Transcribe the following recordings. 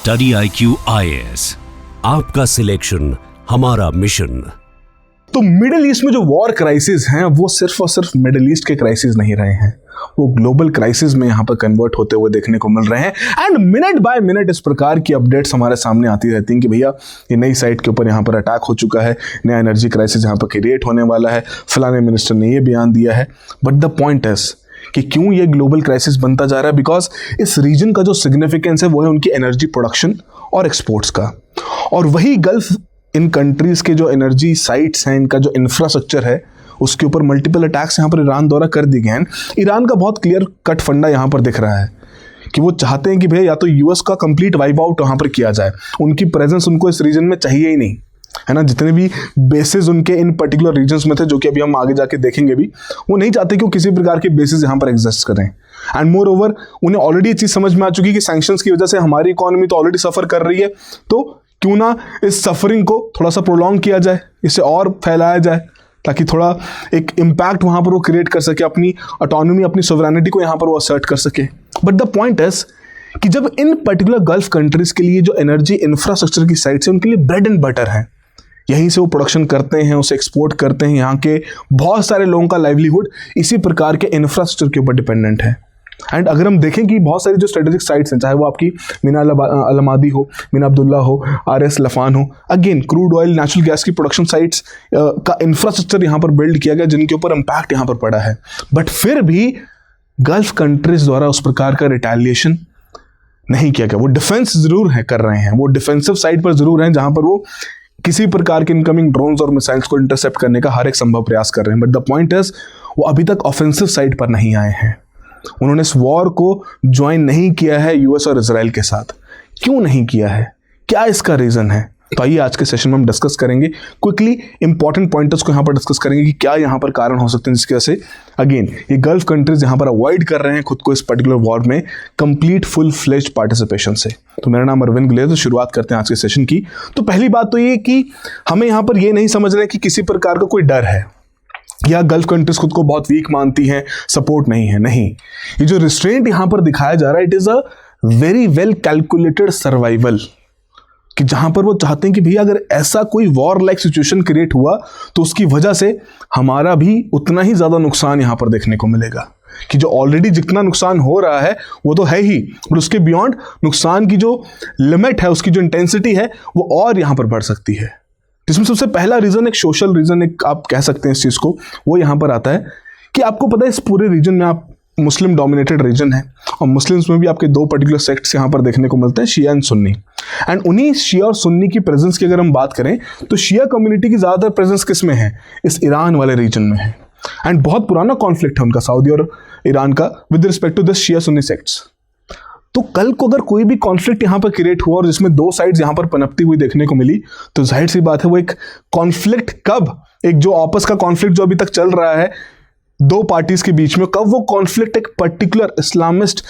Study IQ IAS, आपका selection हमारा mission. तो मिडिल ईस्ट में जो वॉर क्राइसिस हैं वो सिर्फ और सिर्फ मिडिल ईस्ट के क्राइसिस नहीं रहे हैं, वो ग्लोबल क्राइसिस में यहाँ पर कन्वर्ट होते हुए देखने को मिल रहे हैं। एंड मिनट बाय मिनट इस प्रकार की अपडेट्स हमारे सामने आती रहती हैं कि भैया ये नई साइट के ऊपर यहाँ पर अटैक हो चुका है, नया एनर्जी क्राइसिस यहाँ पर क्रिएट होने वाला है, फलाने मिनिस्टर ने ये बयान दिया है। बट द पॉइंट इज कि क्यों ये ग्लोबल क्राइसिस बनता जा रहा है? बिकॉज इस रीजन का जो सिग्निफिकेंस है वो है उनकी एनर्जी प्रोडक्शन और एक्सपोर्ट्स का, और वही गल्फ इन कंट्रीज के जो एनर्जी साइट्स हैं, इनका जो इंफ्रास्ट्रक्चर है, उसके ऊपर मल्टीपल अटैक्स यहाँ पर ईरान द्वारा कर दिए गए हैं। ईरान का बहुत क्लियर कट फंडा यहाँ पर दिख रहा है कि वो चाहते हैं कि भैया या तो यूएस का कंप्लीट वाइप आउट वहाँ पर किया जाए, उनकी प्रेजेंस उनको इस रीजन में चाहिए ही नहीं, है ना। जितने भी बेसिस उनके इन पर्टिकुलर रीजन्स में थे, जो कि अभी हम आगे जाके देखेंगे भी, वो नहीं चाहते कि वो किसी प्रकार के बेसिस यहाँ पर एग्जिस्ट करें। एंड मोर ओवर उन्हें ऑलरेडी ये चीज़ समझ में आ चुकी है कि सैंक्शंस की वजह से हमारी इकोनॉमी तो ऑलरेडी सफ़र कर रही है, तो क्यों ना इस सफरिंग को थोड़ा सा प्रोलॉन्ग किया जाए, इसे और फैलाया जाए, ताकि थोड़ा एक इम्पैक्ट वहाँ पर वो क्रिएट कर सके, अपनी ऑटोनॉमी, अपनी सोवरेनिटी को यहाँ पर वो असर्ट कर सके। बट द पॉइंट इज कि जब इन पर्टिकुलर गल्फ कंट्रीज के लिए जो एनर्जी इंफ्रास्ट्रक्चर की साइड से उनके लिए ब्रेड एंड बटर है, यहीं से वो प्रोडक्शन करते हैं, उसे एक्सपोर्ट करते हैं, यहाँ के बहुत सारे लोगों का लाइवलीहुड इसी प्रकार के इंफ्रास्ट्रक्चर के ऊपर डिपेंडेंट है। एंड अगर हम देखें कि बहुत सारी जो स्ट्रेटेजिक साइट्स हैं, चाहे वो आपकी मीना अलमादी हो, मीना अब्दुल्ला हो, RS लफान हो, again crude oil, natural gas की प्रोडक्शन साइट्स का इंफ्रास्ट्रक्चर यहाँ पर बिल्ड किया गया, जिनके ऊपर इम्पैक्ट यहाँ पर पड़ा है। बट फिर भी गल्फ कंट्रीज द्वारा उस प्रकार का रिटेलिएशन नहीं किया गया। वो डिफेंस जरूर है कर रहे हैं, वो डिफेंसिव साइड पर जरूर हैं, जहाँ पर वो किसी प्रकार के इनकमिंग ड्रोन्स और मिसाइल्स को इंटरसेप्ट करने का हर एक संभव प्रयास कर रहे हैं। बट द पॉइंट इज वो अभी तक ऑफेंसिव साइड पर नहीं आए हैं, उन्होंने इस वॉर को ज्वाइन नहीं किया है यूएस और इजराइल के साथ। क्यों नहीं किया है, क्या इसका रीजन है? तो आइए आज के सेशन में हम डिस्कस करेंगे, क्विकली इंपॉर्टेंट पॉइंटर्स को यहाँ पर डिस्कस करेंगे कि क्या यहाँ पर कारण हो सकते हैं जिसकी वजह से अगेन ये गल्फ कंट्रीज यहाँ पर अवॉइड कर रहे हैं खुद को इस पर्टिकुलर वॉर में कंप्लीट फुल फ्लेज्ड पार्टिसिपेशन से। तो मेरा नाम अरविंद गुलेर, तो शुरुआत करते हैं आज के सेशन की। तो पहली बात तो ये कि हमें यहाँ पर ये नहीं समझ रहे कि किसी प्रकार का कोई डर है या गल्फ कंट्रीज खुद को बहुत वीक मानती हैं, सपोर्ट नहीं है। नहीं, ये जो रिस्ट्रेंट यहां पर दिखाया जा रहा है, it is a very well calculated survival, कि जहां पर वो चाहते हैं कि भैया अगर ऐसा कोई वॉर लाइक सिचुएशन क्रिएट हुआ तो उसकी वजह से हमारा भी उतना ही ज्यादा नुकसान यहां पर देखने को मिलेगा, कि जो ऑलरेडी जितना नुकसान हो रहा है वो तो है ही, और उसके बियॉन्ड नुकसान की जो लिमिट है, उसकी जो इंटेंसिटी है, वो और यहां पर बढ़ सकती है। जिसमें सबसे पहला रीजन, एक सोशल रीजन, एक आप कह सकते हैं इस चीज को, वो यहां पर आता है कि आपको पता है इस पूरे रीजन में आप मुस्लिम डोमिनेटेड रीजन है, और मुस्लिम्स में भी आपके दो पर्टिकुलर सेक्ट्स यहां पर देखने को मिलते हैं, शिया एंड सुन्नी। एंड उन्हीं शिया और सुन्नी की प्रेजेंस की अगर हम बात करें तो शिया कम्युनिटी की ज्यादातर प्रेजेंस किस में है? इस ईरान वाले रीजन में है। एंड बहुत पुराना कॉन्फ्लिक्ट है उनका, सऊदी और ईरान का, with respect to this Shia Sunni sects. तो कल को अगर कोई भी कॉन्फ्लिक्ट यहाँ पर क्रिएट हुआ और जिसमें दो साइड्स यहाँ पर पनपती हुई देखने को मिली, तो जाहिर सी बात है वो एक कॉन्फ्लिक्ट कब, एक जो आपस का कॉन्फ्लिक्ट जो अभी तक चल रहा है दो पार्टीज के बीच में, कब वो कॉन्फ्लिक्ट एक पर्टिकुलर इस्लामिस्ट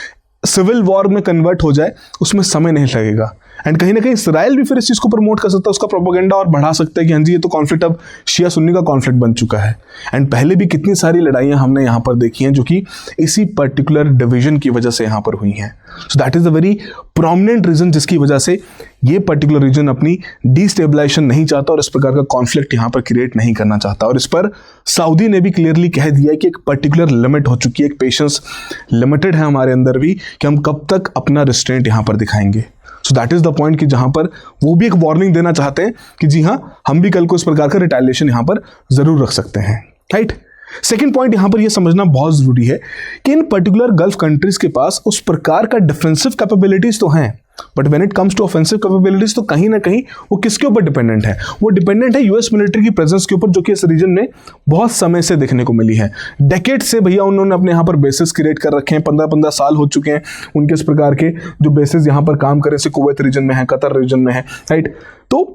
सिविल वॉर में कन्वर्ट हो जाए, उसमें समय नहीं लगेगा। एंड कहीं ना कहीं इसराइल भी फिर इस चीज़ को प्रमोट कर सकता है, उसका प्रोपेगेंडा और बढ़ा सकता है कि हाँ जी ये तो कॉन्फ्लिक्ट अब शिया सुन्नी का कॉन्फ्लिक्ट बन चुका है। एंड पहले भी कितनी सारी लड़ाइयाँ हमने यहाँ पर देखी हैं जो कि इसी पर्टिकुलर डिवीजन की वजह से यहाँ पर हुई हैं। So that is a very prominent reason जिसकी वजह से ये पर्टिकुलर रीजन अपनी डिस्टेबलाइजेशन नहीं चाहता और इस प्रकार का कॉन्फ्लिक्ट यहाँ पर क्रिएट नहीं करना चाहता। और इस पर सऊदी ने भी क्लियरली कह दिया है कि एक पर्टिकुलर लिमिट हो चुकी है, एक पेशेंस लिमिटेड है हमारे अंदर भी, कि हम कब तक अपना रिस्ट्रेंट यहाँ पर दिखाएंगे। सो दैट इज द पॉइंट कि जहां पर वो भी एक वार्निंग देना चाहते हैं कि जी हाँ, हम भी कल को इस प्रकार का रिटेलिएशन यहां पर जरूर रख सकते हैं, राइट। सेकेंड पॉइंट यहां पर यह समझना बहुत जरूरी है कि इन पर्टिकुलर गल्फ कंट्रीज के पास उस प्रकार का डिफेंसिव कैपेबिलिटीज तो हैं, but when it comes to offensive capabilities तो कहीं ना कहीं वो किसके ऊपर डिपेंडेंट है? वो डिपेंडेंट है यूएस मिलिट्री की प्रेजेंस के ऊपर, जो कि इस रीजन में बहुत समय से देखने को मिली है। डेकेड से भैया उन्होंने अपने यहाँ पर बेसिस क्रिएट कर रखे हैं, 15-15 साल हो चुके हैं उनके इस प्रकार के जो बेसिस यहाँ पर काम करे, कुवैत रीजन में है, कतर रीजन में है, राइट। तो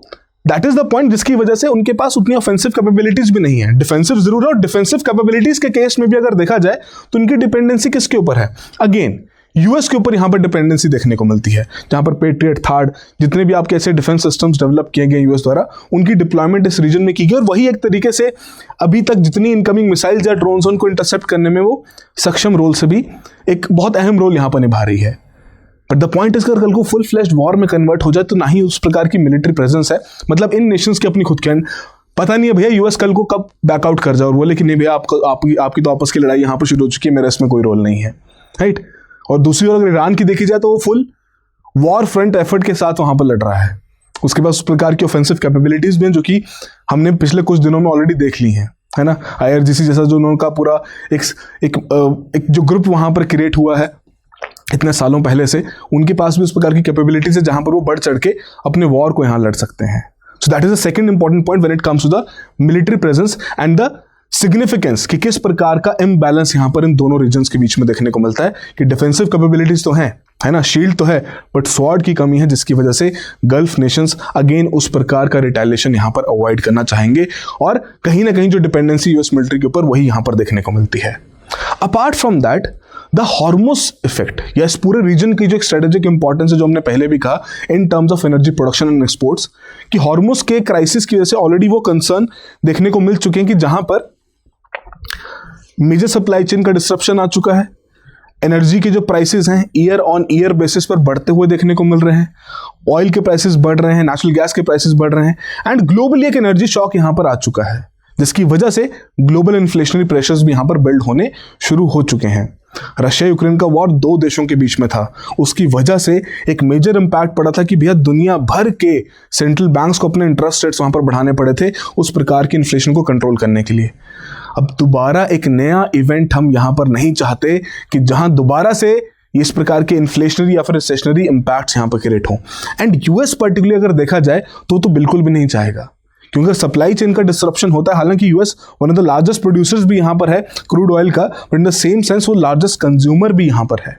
दैट इज द पॉइंट जिसकी वजह से उनके पास उतनी ऑफेंसिव कैपेबिलिटीज भी नहीं है। डिफेंसिव जरूर है, और डिफेंसिव कैपेबिलिटीज के केस में भी अगर देखा जाए तो उनकी डिपेंडेंसी किसके ऊपर है? अगेन यूएस के ऊपर यहाँ पर डिपेंडेंसी देखने को मिलती है, जहाँ पर पेट्रियट, थार्ड, जितने भी आपके ऐसे डिफेंस सिस्टम्स डेवलप किए गए यूएस द्वारा, उनकी डिप्लॉयमेंट इस रीजन में की गई, और वही एक तरीके से अभी तक जितनी इनकमिंग मिसाइल्स या ड्रोन्स उनको इंटरसेप्ट करने में वो सक्षम रोल से भी एक बहुत अहम रोल यहाँ पर निभा रही है। बट द पॉइंट इज अगर कल को फुल फ्लैश्ड वॉर में कन्वर्ट हो जाए तो ना ही उस प्रकार की मिलिट्री प्रेजेंस है, मतलब इन नेशंस की अपनी खुद की, पता नहीं है भैया यूएस कल को कब बैकआउट कर जाए और बोले कि नहीं भैया आपकी तो आपस की लड़ाई यहाँ पर शुरू हो चुकी है, मेरा इसमें कोई रोल नहीं है, राइट। और दूसरी ओर अगर ईरान की देखी जाए तो वो फुल वॉर फ्रंट एफर्ट के साथ वहां पर लड़ रहा है, उसके पास उस प्रकार की ऑफेंसिव कैपेबिलिटीज भी हैं जो कि हमने पिछले कुछ दिनों में ऑलरेडी देख ली हैं, है ना। IRGC जैसा जो उनका पूरा एक जो ग्रुप वहां पर क्रिएट हुआ है इतने सालों पहले से, उनके पास भी उस प्रकार की कैपेबिलिटीज है जहां पर वो बढ़ चढ़ के अपने वॉर को यहां लड़ सकते हैं। So that is the second important point when it comes to the military presence and the significance कि किस प्रकार का इम्बैलेंस यहां पर इन दोनों रीजन्स के बीच में देखने को मिलता है कि डिफेंसिव कैपेबिलिटीज तो हैं, है ना, शील्ड तो है, बट स्वॉर्ड की कमी है, जिसकी वजह से गल्फ नेशंस अगेन उस प्रकार का रिटेलिएशन यहां पर अवॉइड करना चाहेंगे और कहीं ना कहीं जो डिपेंडेंसी यूएस मिलिट्री के ऊपर वही यहां पर देखने को मिलती है। Apart from that the Hormuz effect या इस पूरे रीजन की जो एक स्ट्रेटेजिक इंपॉर्टेंस है जो हमने पहले भी कहा in terms of energy production and exports, कि हॉर्मुस के क्राइसिस की वजह से ऑलरेडी वो कंसर्न देखने को मिल चुके हैं कि जहां पर मेजर सप्लाई चेन का डिस्ट्रप्शन आ चुका है, एनर्जी के जो प्राइसेस हैं ईयर ऑन ईयर बेसिस पर बढ़ते हुए देखने को मिल रहे हैं, ऑयल के प्राइसेस बढ़ रहे हैं, नेचुरल गैस के प्राइसेस बढ़ रहे हैं एंड ग्लोबली एक एनर्जी शॉक यहां पर आ चुका है, जिसकी वजह से ग्लोबल इन्फ्लेशनरी प्रेशर्स भी यहां पर बिल्ड होने शुरू हो चुके हैं। रशिया यूक्रेन का वॉर 2 देशों के बीच में था, उसकी वजह से एक मेजर इंपैक्ट पड़ा था कि भैया दुनिया भर के सेंट्रल बैंक्स को अपने इंटरेस्ट रेट्स वहां पर बढ़ाने पड़े थे उस प्रकार की इन्फ्लेशन को कंट्रोल करने के लिए। अब दोबारा एक नया इवेंट हम यहां पर नहीं चाहते कि जहां दोबारा से इस प्रकार के इन्फ्लेशनरी या फिर रिसेशनरी इंपैक्ट्स यहां पर क्रिएट हो, एंड यूएस पर्टिकुलरली अगर देखा जाए तो बिल्कुल भी नहीं चाहेगा, क्योंकि सप्लाई चेन का डिस्ट्रप्शन होता है। हालांकि US one of the largest producers भी यहां पर है क्रूड ऑयल का, but in the same sense वो लार्जेस्ट कंज्यूमर भी यहां पर है।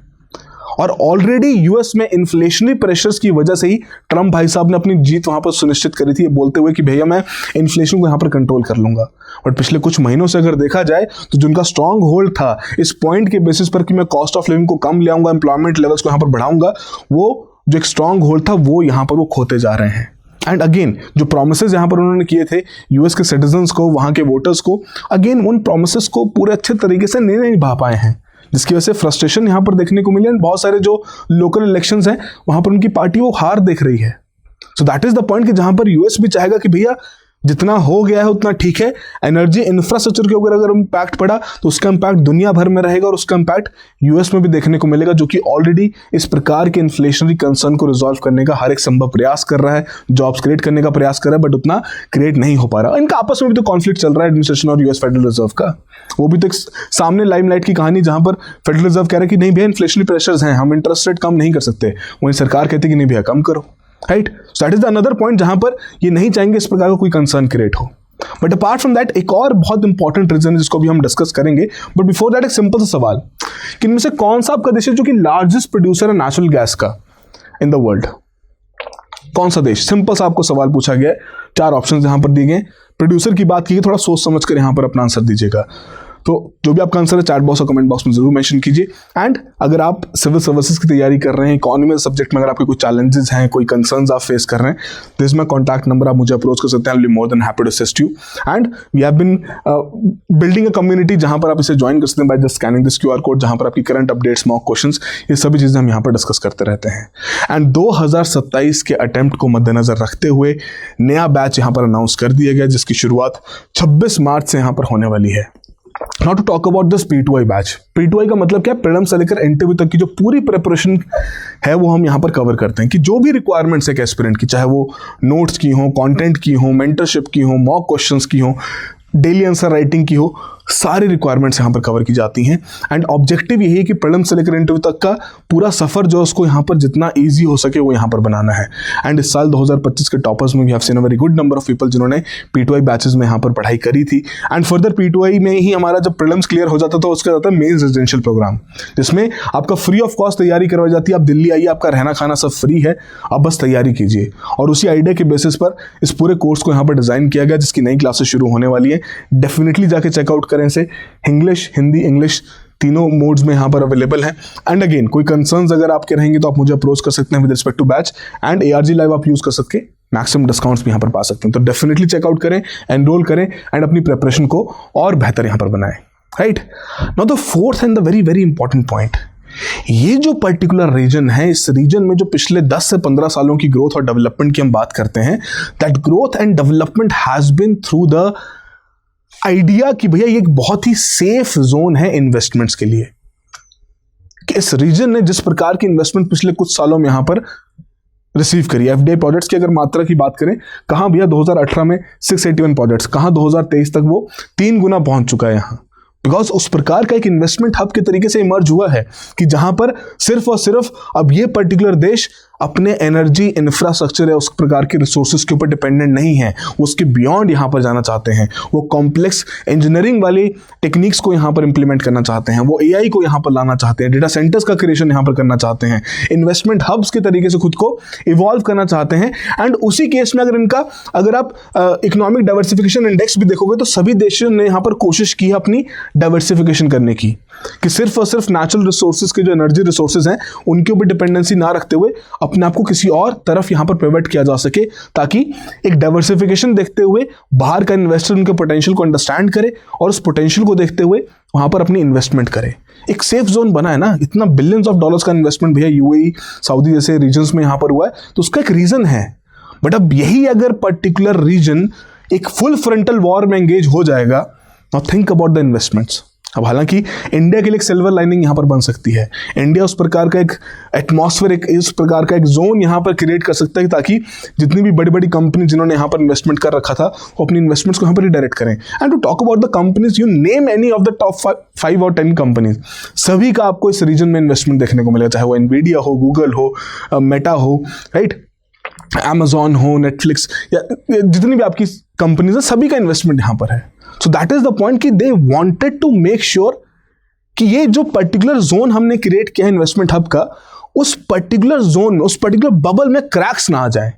और ऑलरेडी यूएस में इन्फ्लेशनरी प्रेशर्स की वजह से ही ट्रम्प भाई साहब ने अपनी जीत वहां पर सुनिश्चित करी थी, बोलते हुए कि भैया मैं इन्फ्लेशन को यहां पर कंट्रोल कर लूंगा। बट पिछले कुछ महीनों से अगर देखा जाए तो जिनका स्ट्रांग होल्ड था इस पॉइंट के बेसिस पर कि मैं कॉस्ट ऑफ लिविंग को कम ले आऊंगा, एम्प्लॉयमेंट लेवल्स को यहां पर बढ़ाऊंगा, वो जो एक स्ट्रांग होल्ड था वो यहां पर वो खोते जा रहे हैं। एंड अगेन जो प्रोमिसेस यहां पर उन्होंने किए थे यूएस के सिटीजन्स को, वहां के वोटर्स को, अगेन उन प्रोमिसेस को पूरे अच्छे तरीके से नहीं निभा पाए हैं, जिसकी वजह से फ्रस्ट्रेशन यहां पर देखने को मिली एंड बहुत सारे जो लोकल इलेक्शंस हैं वहां पर उनकी पार्टी वो हार देख रही है। So that is the point कि जहां पर यूएस भी चाहेगा कि भैया जितना हो गया है उतना ठीक है, एनर्जी इंफ्रास्ट्रक्चर के ऊपर अगर इम्पैक्ट पड़ा तो उसका इम्पैक्ट दुनिया भर में रहेगा और उसका इम्पैक्ट यूएस में भी देखने को मिलेगा, जो कि ऑलरेडी इस प्रकार के इन्फ्लेशनरी कंसर्न को रिजॉल्व करने का हर एक संभव प्रयास कर रहा है, जॉब्स क्रिएट करने का प्रयास कर रहा है, बट उतना क्रिएट नहीं हो पा रहा। इनका आपस में भी तो कॉन्फ्लिक्ट चल रहा है एडमिनिस्ट्रेशन और यूएस फेडरल रिजर्व का, वो भी तो एक सामने लाइमलाइट की कहानी, जहां पर फेडरल रिजर्व कह रहा है कि नहीं भैया इन्फ्लेशनरी प्रेशर्स हैं, हम इंटरेस्ट रेट कम नहीं कर सकते, वहीं सरकार कहती है कि नहीं भैया कम करो, right. So that is the another point जहां पर ये नहीं चाहेंगे इस प्रकार का कोई कंसर्न क्रिएट हो। बट अपार्ट फ्रॉम दैट एक और बहुत इंपॉर्टेंट रीजन है जिसको भी हम डिस्कस करेंगे, बट बिफोर दैट एक सिंपल सा सवाल कि इनमें से कौन सा आपका देश है जो कि लार्जेस्ट प्रोड्यूसर है नेचुरल गैस का इन द वर्ल्ड? कौन सा देश? सिंपल सा आपको सवाल पूछा गया है, 4 ऑप्शंस यहां पर दिए गए, प्रोड्यूसर की बात कीजिए, थोड़ा सोच समझ कर यहां पर अपना आंसर दीजिएगा। तो जो भी आपका आंसर है चैट बॉक्स और कमेंट बॉक्स में जरूर मेंशन कीजिए। एंड अगर आप सिविल सर्विसेज की तैयारी कर रहे हैं, इकोनॉमी सब्जेक्ट में अगर आपके कोई चैलेंजेस हैं, कोई कंसर्न्स आप फेस कर रहे हैं, तो इसमें कॉन्टैक्ट नंबर आप मुझे अप्रोच कर सकते हैं। I will be more than happy to assist you and we have been building a community जहां पर आप इसे ज्वाइन कर सकते हैं by just scanning this QR code, जहां पर आपकी करंट अपडेट्स, मॉक क्वेश्चंस, ये सभी चीजें हम यहाँ पर डिस्कस करते रहते हैं। एंड 2027 के अटेम्प्ट को मद्देनजर रखते हुए नया बैच यहाँ पर अनाउंस कर दिया गया, जिसकी शुरुआत 26 मार्च से यहाँ पर होने वाली है। Now to talk about this P2I batch. P2I का मतलब क्या है? प्रीलिम से लेकर इंटरव्यू तक की जो पूरी प्रिपरेशन है वो हम यहाँ पर कवर करते हैं कि जो भी रिक्वायरमेंट्स है एक एस्पिरेंट की, चाहे वो नोट्स की हो, कंटेंट की हो, मेंटरशिप की हो, मॉक क्वेश्चंस की हो, डेली आंसर राइटिंग की हो, सारी रिक्वायरमेंट्स यहाँ पर कवर की जाती हैं। एंड ऑब्जेक्टिव यही है कि प्रीलिम से लेकर इंटरव्यू तक का पूरा सफ़र जो उसको यहाँ पर जितना ईजी हो सके वो यहाँ पर बनाना है। एंड इस साल 2025 के टॉपर्स में भी have seen a very good number of people जिन्होंने P2I बैचेस में यहाँ पर पढ़ाई करी थी। एंड फर्दर P2I में ही हमारा जब प्रीलिम्स क्लियर हो जाता था उसका जाता है मेंस रेजिडेंशियल प्रोग्राम, जिसमें आपका फ्री ऑफ कॉस्ट तैयारी करवाई जाती है। आप दिल्ली आइए, आपका रहना खाना सब फ्री है, आप बस तैयारी कीजिए। और उसी आइडिया के बेसिस पर इस पूरे कोर्स को यहाँ पर डिज़ाइन किया गया, जिसकी नई क्लासेस शुरू होने वाली है। डेफिनेटली जाके चेकआउट करें इसे। इंग्लिश, हिंदी, इंग्लिश तीनों मोड्स में यहाँ पर अवेलेबल हैं। एंड अगेन कोई कंसर्न्स अगर आपके रहेंगे तो आप मुझे अप्रोच कर सकते हैं with respect to batch. And ARG live आप यूज कर सकते हैं, मैक्सिमम डिस्काउंट्स भी यहाँ पर पा सकते हैं। तो डेफिनेटली चेकआउट करें, एनरोल करें एंड अपनी प्रिपरेशन को और बेहतर यहाँ पर बनाएं। Right now the fourth and the very very important point ये जो पर्टिकुलर रीजन है, इस रीजन में जो पिछले 10 से 15 सालों की ग्रोथ और डेवलपमेंट की हम बात करते हैं, that growth and development has been through the idea कि भैया ये एक बहुत ही सेफ जोन है इन्वेस्टमेंट्स के लिए। कि इस रीजन ने जिस प्रकार की इन्वेस्टमेंट पिछले कुछ सालों में यहां पर रिसीव करी, एफडीआई प्रोजेक्ट्स की अगर मात्रा की बात करें, कहां भैया 2018 में 681 प्रोजेक्ट्स, कहां 2023 तक वो 3 गुना पहुंच चुका है यहां। बिकॉज उस प्रकार का एक इन्वेस्टमेंट हब के तरीके से इमर्ज हुआ है कि जहां पर सिर्फ और सिर्फ अब ये पर्टिकुलर देश अपने एनर्जी इंफ्रास्ट्रक्चर या उस प्रकार के रिसोर्सेज के ऊपर डिपेंडेंट नहीं है, वो उसके बियॉन्ड यहां पर जाना चाहते हैं, वो कॉम्प्लेक्स इंजीनियरिंग वाली टेक्निक्स को यहां पर इंप्लीमेंट करना चाहते हैं, वो एआई को यहां पर लाना चाहते हैं, डेटा सेंटर्स का क्रिएशन यहां पर करना चाहते हैं, इन्वेस्टमेंट हब्स के तरीके से खुद को इवॉल्व करना चाहते हैं। एंड उसी केस में अगर आप इकोनॉमिक डाइवर्सिफिकेशन इंडेक्स भी देखोगे तो सभी देशों ने यहां पर कोशिश की है अपनी डाइवर्सिफिकेशन करने की, कि सिर्फ और सिर्फ नेचुरल रिसोर्सेज के जो एनर्जी रिसोर्सेज हैं उनके ऊपर डिपेंडेंसी ना रखते हुए अपने आप को किसी और तरफ यहां पर पिवट किया जा सके, ताकि एक डाइवर्सिफिकेशन देखते हुए बाहर का इन्वेस्टर उनके पोटेंशियल को अंडरस्टैंड करे और उस पोटेंशियल को देखते हुए वहां पर अपनी इन्वेस्टमेंट करे। एक सेफ जोन बना है ना, इतना बिलियंस ऑफ डॉलर्स का इन्वेस्टमेंट भैया यूएई, सऊदी जैसे रीजन्स में यहां पर हुआ है, तो उसका एक रीजन है। बट अब यही अगर पर्टिकुलर रीजन एक फुल फ्रंटल वॉर में एंगेज हो जाएगा, now think about the investments. अब हालांकि इंडिया के लिए एक सिल्वर लाइनिंग यहां पर बन सकती है, इंडिया उस प्रकार का एक एटमॉस्फेयर, इस प्रकार का एक जोन यहां पर क्रिएट कर सकता है ताकि जितनी भी बड़ी बड़ी कंपनी जिन्होंने यहां पर इन्वेस्टमेंट कर रखा था वो अपनी इन्वेस्टमेंट्स को यहां पर रिडायरेक्ट करें। And to talk about the companies, you name any of the top 5 और 10 कंपनीज, सभी का आपको इस रीजन में इन्वेस्टमेंट देखने को मिलेगा, चाहे वो एनवीडिया हो, गूगल हो, मेटा हो, राइट, Amazon हो, नेटफ्लिक्स, या जितनी भी आपकी कंपनीज है सभी का इन्वेस्टमेंट यहां पर है। So that is the point कि they wanted to make sure कि ये जो पर्टिकुलर जोन हमने क्रिएट किया है इन्वेस्टमेंट हब का, उस पर्टिकुलर जोन में, उस पर्टिकुलर बबल में क्रैक्स ना आ जाए।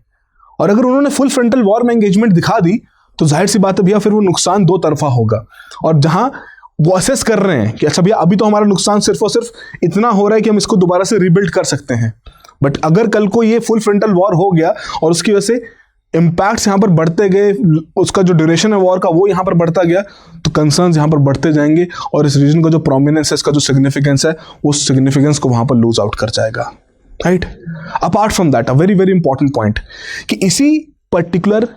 और अगर उन्होंने फुल फ्रंटल वॉर में एंगेजमेंट दिखा दी तो जाहिर सी बात है भैया फिर वो नुकसान दो तरफा होगा। और जहां वो असेस कर रहे हैं कि अच्छा भैया अभी तो हमारा नुकसान सिर्फ और सिर्फ इतना हो रहा है कि हम इसको दोबारा से रिबिल्ड कर सकते हैं, बट अगर कल को ये फुल फ्रंटल वॉर हो गया और उसकी वजह से इंपैक्ट्स यहां पर बढ़ते गए, उसका जो ड्यूरेशन है वॉर का वो यहां पर बढ़ता गया, तो कंसर्न्स यहां पर बढ़ते जाएंगे और इस रीजन का जो प्रोमिनेंस है, इसका जो सिग्निफिकेंस है, उस सिग्निफिकेंस को वहां पर लूज आउट कर जाएगा, right. Apart from that, a very very important point कि इसी पर्टिकुलर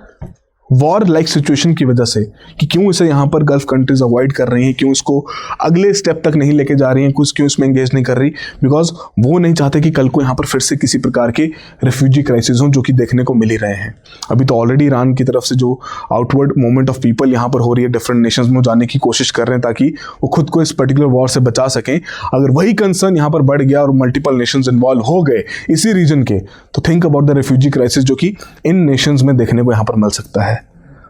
वॉर लाइक सिचुएशन की वजह से, कि क्यों इसे यहाँ पर गल्फ कंट्रीज अवॉइड कर रही हैं, क्यों इसको अगले स्टेप तक नहीं लेके जा रही हैं, कुछ क्यों इसमें एंगेज नहीं कर रही, बिकॉज वो नहीं चाहते कि कल को यहाँ पर फिर से किसी प्रकार के रेफ्यूजी क्राइसिस हों, जो कि देखने को मिल ही रहे हैं। अभी तो ऑलरेडी ईरान की तरफ से जो आउटवर्ड मूवमेंट ऑफ पीपल यहाँ पर हो रही है, डिफरेंट नेशंस में जाने की कोशिश कर रहे हैं ताकि वो खुद को इस पर्टिकुलर वॉर से बचा सकें। अगर वही कंसर्न यहाँ पर बढ़ गया और मल्टीपल नेशंस इन्वॉल्व हो गए इसी रीजन के, तो think about the refugee crisis जो कि इन नेशंस में देखने को यहाँ पर मिल सकता है।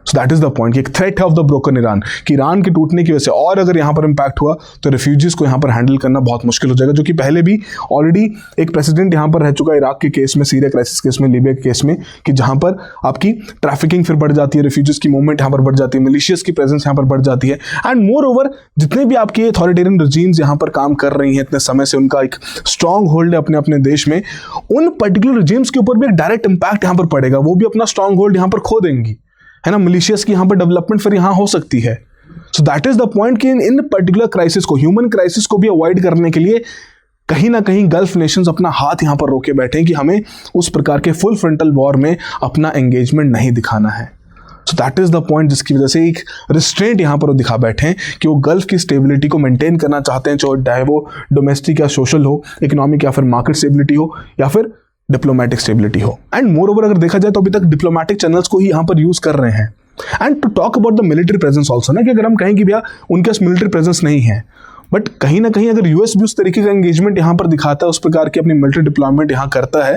So that is the point कि एक थ्रेट है ऑफ द ब्रोकन ईरान, कि ईरान के टूटने की वजह से और अगर यहाँ पर इंपैक्ट हुआ तो रेफ्यूजीज को यहाँ पर हैंडल करना बहुत मुश्किल हो जाएगा, जो कि पहले भी ऑलरेडी एक प्रेसिडेंट यहाँ पर रह चुका है इराक के केस में, सीरिया क्राइसिस केस में, लीबिया के केस में, कि जहाँ पर आपकी ट्रैफिकिंग फिर बढ़ जाती है, रेफ्यूजीज की मूवमेंट यहाँ पर बढ़ जाती है, मिलिशियस की प्रेजेंस यहाँ पर बढ़ जाती है। एंड मोर ओवर जितने भी आपकी अथॉरिटेरियन रिजीम्स यहाँ पर काम कर रही हैं इतने समय से, उनका एक स्ट्रॉन्ग होल्ड है अपने अपने देश में, उन पर्टिकुलर रिजीम्स के ऊपर भी एक डायरेक्ट इंपैक्ट यहाँ पर पड़ेगा, वो भी अपना स्ट्रॉन्ग होल्ड यहाँ पर खो देंगी, है ना। मिलिशियस की यहाँ पर डेवलपमेंट फिर यहाँ हो सकती है। So that is the point कि इन पर्टिकुलर क्राइसिस को, ह्यूमन क्राइसिस को भी अवॉइड करने के लिए कहीं ना कहीं गल्फ नेशंस अपना हाथ यहाँ पर रोके बैठे हैं कि हमें उस प्रकार के फुल फ्रंटल वॉर में अपना एंगेजमेंट नहीं दिखाना है। So that is the point जिसकी वजह से एक रिस्ट्रेंट यहाँ पर वो दिखा बैठे हैं कि वो गल्फ की स्टेबिलिटी को मेंटेन करना चाहते हैं, चाहे वो डोमेस्टिक या सोशल हो, इकोनॉमिक या फिर मार्केट स्टेबिलिटी हो, या फिर डिप्लोमेटिक स्टेबिलिटी हो। एंड मोर ओवर अगर देखा जाए तो अभी तक डिप्लोमेटिक चैनल्स को ही यहाँ पर यूज कर रहे हैं। And to talk about the military presence also, ना कि अगर हम कहें कि भैया उनके पास मिलिट्री प्रेजेंस नहीं है, बट कहीं ना कहीं अगर यूएस भी उस तरीके का एंगेजमेंट यहाँ पर दिखाता है, उस प्रकार की अपनी मिलिट्री डिप्लॉयमेंट यहाँ करता है,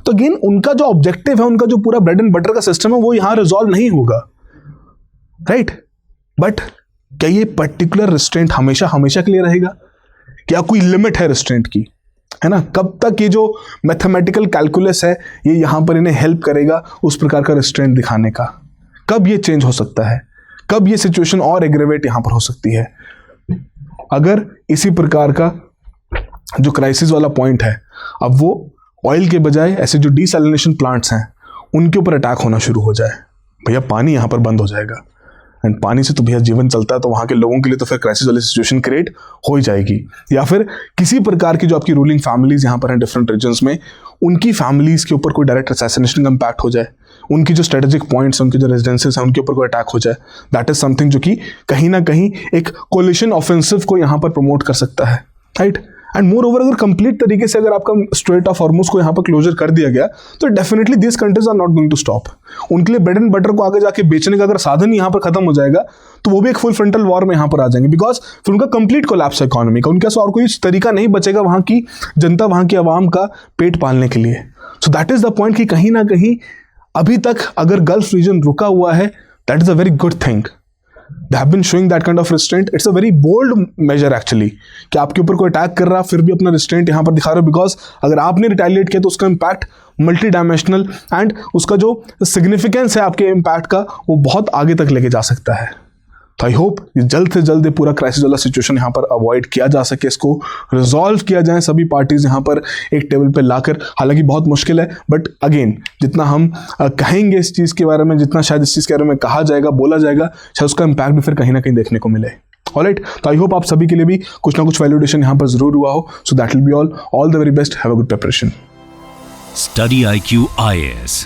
तो अगेन उनका जो ऑब्जेक्टिव है, उनका जो पूरा ब्रेड एंड बटर का सिस्टम है, वो यहाँ रिजॉल्व नहीं होगा, राइट। बट क्या ये पर्टिकुलर रिस्ट्रेंट हमेशा हमेशा के लिए रहेगा? क्या कोई लिमिट है रिस्ट्रेंट की, है ना? कब तक ये जो मैथमेटिकल कैलकुलस है ये यहाँ पर इन्हें हेल्प करेगा उस प्रकार का रिस्ट्रेंट दिखाने का? कब ये चेंज हो सकता है? कब ये सिचुएशन और एग्रेवेट यहाँ पर हो सकती है? अगर इसी प्रकार का जो क्राइसिस वाला पॉइंट है, अब वो ऑयल के बजाय ऐसे जो डीसैलिनेशन प्लांट्स हैं उनके ऊपर अटैक होना शुरू हो जाए, भैया पानी यहाँ पर बंद हो जाएगा, एंड पानी से तो भैया जीवन चलता है, तो वहाँ के लोगों के लिए तो फिर क्राइसिस वाली सिचुएशन क्रिएट हो ही जाएगी। या फिर किसी प्रकार की जो आपकी रूलिंग फैमिलीज यहाँ पर हैं डिफरेंट रीजन्स में, उनकी फैमिलीज के ऊपर कोई डायरेक्ट असैसिनेशन का इम्पैक्ट हो जाए, उनकी जो स्ट्रेटेजिक पॉइंट्स, उनके जो रेजिडेंसेस हैं उनके ऊपर कोई अटैक हो जाए, दैट इज समथिंग जो कि कहीं ना कहीं एक कोलिशन ऑफेंसिव को यहाँ पर प्रमोट कर सकता है, राइट। एंड मोर ओवर, अगर कंप्लीट तरीके से अगर आपका स्ट्रेट ऑफ हॉर्मुज को यहाँ पर क्लोजर कर दिया गया तो definitely this countries are not going to stop. उनके लिए ब्रेड एंड बटर को आगे जाके बेचने का अगर साधन यहाँ पर खत्म हो जाएगा तो वो भी एक फुल फ्रंटल वॉर में यहाँ पर आ जाएंगे, बिकॉज फिर उनका कंप्लीट कोलैप्स है इकोनॉमी का, उनके पास और कोई तरीका नहीं बचेगा वहाँ की जनता, वहाँ की आवाम का पेट पालने के लिए। सो दैट इज द पॉइंट कि कहीं ना कहीं अभी तक अगर गल्फ रीजन रुका हुआ है, that is a very good thing. They have been showing that kind of restraint. It's a very bold measure actually कि आपके ऊपर कोई अटैक कर रहा फिर भी अपना रिस्ट्रेंट यहाँ पर दिखा रहे हो, बिकॉज अगर आपने रिटेलिएट किया तो उसका इम्पैक्ट मल्टी डायमेंशनल एंड उसका जो सिग्निफिकेंस है आपके इम्पैक्ट का वो बहुत आगे तक लेके जा सकता है। तो आई होप जल्द से जल्द पूरा क्राइसिस वाला सिचुएशन यहाँ पर अवॉइड किया जा सके, इसको रिजॉल्व किया जाए सभी पार्टीज यहाँ पर एक टेबल पे लाकर। हालांकि बहुत मुश्किल है, बट अगेन जितना हम कहेंगे इस चीज़ के बारे में, जितना शायद इस चीज़ के बारे में कहा जाएगा, बोला जाएगा, शायद उसका इम्पैक्ट भी फिर कहीं ना कहीं देखने को मिले। ऑलराइट, तो आई होप आप सभी के लिए भी कुछ ना कुछ वैल्यूडेशन यहाँ पर जरूर हुआ हो। So that will be all the very best, have a good preparation. Study IQ IAS,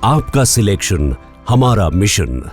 आपका सिलेक्शन हमारा मिशन।